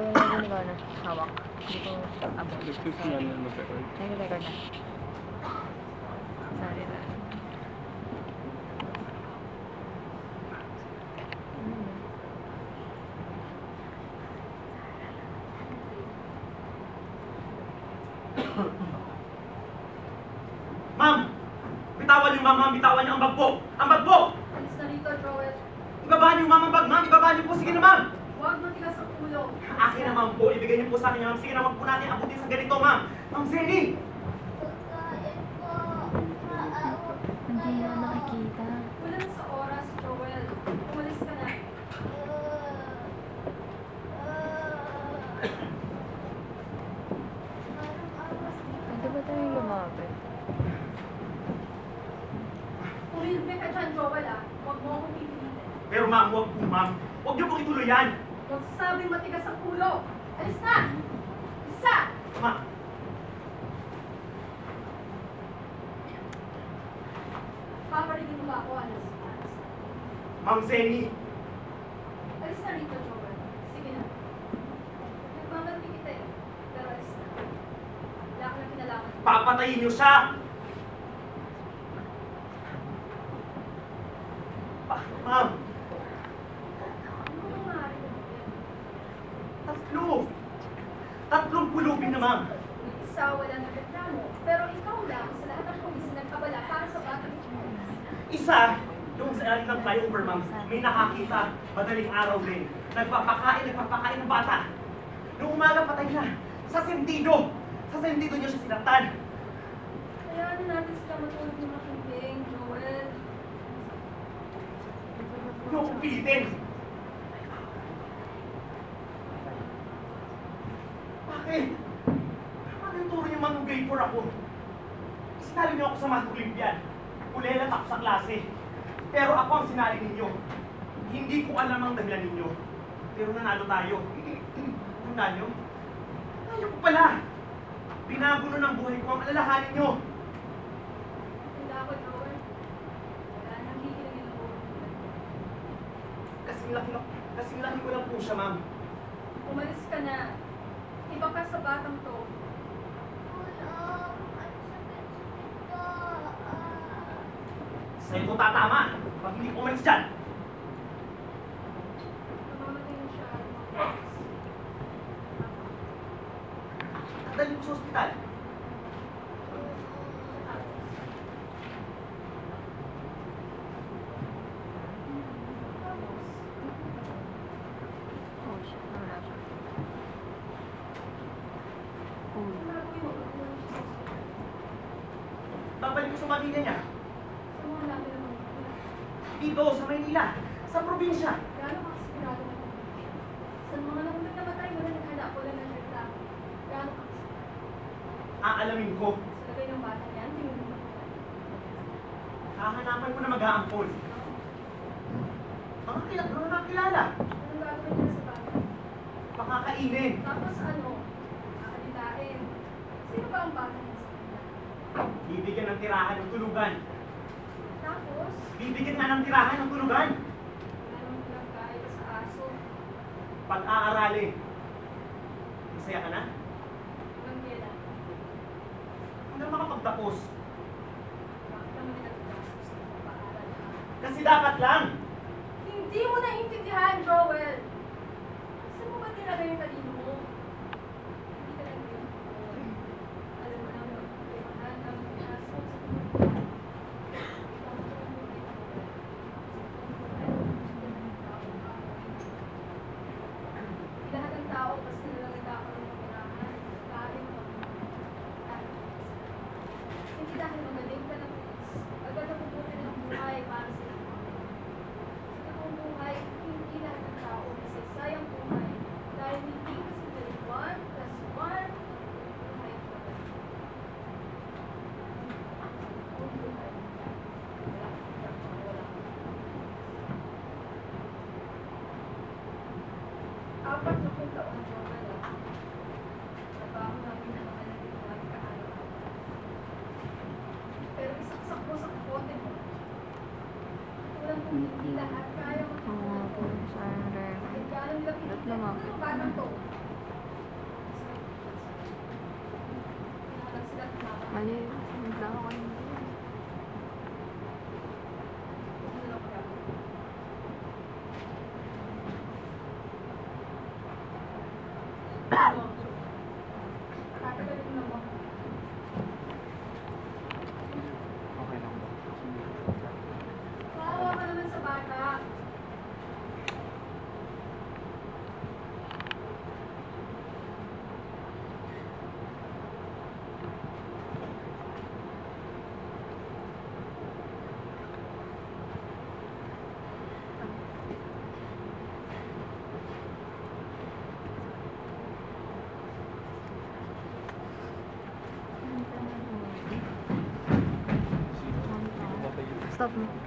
Kuya, hindi ko na hawak. Hindi ko abot. Nag-record na. Nag-record na. Sorry na. Ma'am! Bitawan niyo, ma'am! Bitawan niyo ang bag po! Ang bag po! Alis na rito, Joel. Ibaba niyo, ma'am, ang bag, ma'am! Ibaba niyo po! Sige na, ma'am! Huwag matigas ang ulo. Akin na, ma'am po. Ibigay niyo po sa akin, ma'am. Sige na, wag po natin abutin sa ganito, ma'am. Ma'am Zenny! Hindi na nakikita. Wala na sa oras, Joel. Umalis ka na. Pwede ba tayong lumapit? Umilbi ka dyan, Joel, ah. Huwag mo akong pipilitin. Pero ma'am, wag po, ma'am. Wag niyo pong ituloy yan. Huwag sabing matigas ang ulo. Alis na! Isa! Ma'am. Paparigin mo ba ako, alis? Ma'am Zenny! Alis na rito, Joel. Sige na. Nagmamalaki kita eh. Pero alis na. Wala ka na kinalaman. Papatayin niyo siya! Ma'am! Ano bang maaari mo? Tatlong pulubin na, ma'am. Isa, wala na reklamo. Pero ikaw lang, sa lahat ng pulis na nagkabala para sa batang ito. Isa, yung sa ng flyover, ma'am, may nakakita, madaling araw din. Nagpapakain ng bata. Noong umaga, patay na. Sa sentido niya siya sinaktan. Hayaan na natin sila matulog ng makimbing, Joel. Huwag akong pilitin. Bakit? Ano yung turo niyo manugay for ako? Sinali niyo ako sa Math Olympiad. Ulelat ako sa klase. Pero ako ang sinali ninyo. Hindi ko alam ang dahilan ninyo. Pero nanalo tayo. Nanalo? Tayo ko pala. Binago nun ang buhay ko ang alalahanin nyo. Wala ako, Joel. Wala nang hihilangin ang buhay. Kasing laki ko lang po siya, ma'am. Umalis ka na. Iba ka sa batang to. Sa'yo ko tatama. Pag hindi ko umalis dyan. Namamatay na siya. Dadalhin ko sa ospital. Oh, shit. Wala siya. Oh. Babalik ko sa pamilya niya. Sa mga namin naman. Dito, sa Maynila. Sa probinsya. Gano'n ka sigurado mo? Sa mga namunod na matay, wala naghanap, wala nang reklamo. Gano'n ka Aalamin ko. sa lagay ng bata niyan, tingin mo. Hahanapan ko na mag-aampon. Mga nakilala. Anong gagawin niya sa bata? Pakakainin. Tapos ano? Kakalitain. Sino ba ang bata niya sa kanya? Bibigyan ng tirahan ng tulugan. Tapos, Bibigyan nga ng tirahan ng tulugan. anong pinagkait sa aso? Pag-aaralin. Masaya ka na? Hanggang kailan? Hanggang makapagtapos. Bakit naman naggastos sa pag-aaral? Kasi dapat lang. Hindi mo naiintindihan, Joel! Saan mo ba tinagay yung talino mo? Hindi ka lang yun. Alam mo lang magpapalimahan ng aso sa lahat ng tao basta na lang nagkakaroon ng tirahan, kain mo. Hindi dahil magaling ka ng pulis, agad napupunin ang buhay para sa iyo. Sa totoong buhay, hindi lahat ng tao masaysay ang buhay dahil hindi kasi 1 plus 1 buhay ko. Ang buhay. Wala. Apat na kung taon ang Joel. Trabaho namin na naman ang buhay kaaraw. Pero isaksak mo sa kapote mo. Walang kung hindi lahat kaya Oo nga po. Sayang rin. Kahit gaano lapitin Ba't ka, lumapit ano batang to? Ano yun? Sinagla ako kanina. Ano lang kaya? Ano? Tatagalin na ba? Okay lang ba? Kawawa ka naman sa bata. Stop mo.